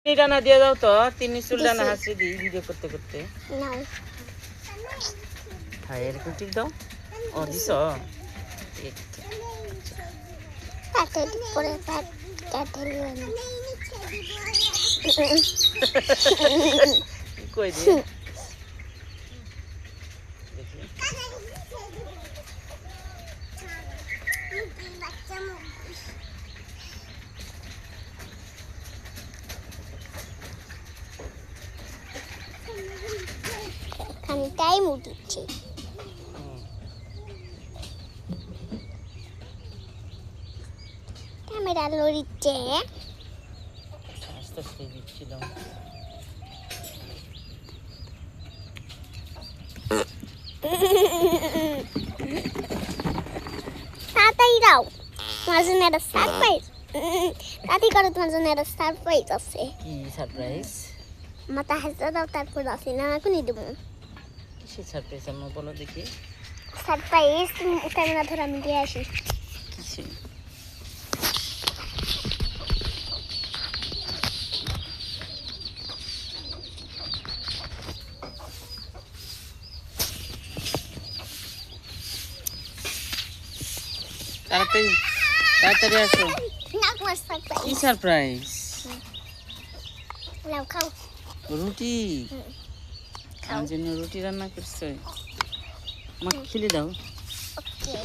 ডানা দিয়ে দাও তো, তিনি চুল ডানা হাসি দিই ভিডিও করতে করতে। হ্যাঁ এরকম টিপ দাও। ও দিছ কই দিয়ে খানিকটাই মুখ দিচ্ছি। ক্যামেরা লড়িচ্ছে। আস্তে আস্তে দিচ্ছিলাম। তাড়াতাড়ি দাও, তোমার জন্য একটা সারপ্রাইজ। তাড়াতাড়ি করো, তোমার জন্য একটা সারপ্রাইজ আছে। কি সারপ্রাইজ? মাথা হাসতে দাও, তারপর আসি না এখনই দেবো। কিসের সারপ্রাইজ আম্মা বলো দেখি। সারপ্রাইজ ক্যামেরা ধরে আমি দিয়ে আসি। কিসে? তাড়াতাড়ি তাড়াতাড়ি আসো। না তোমার সারপ্রাইজ। কি সারপ্রাইজ? নাও খাও। রুটি? খাও। আমার জন্য রুটি রান্না করছে। আমাকে খেলে দাও। ওকে।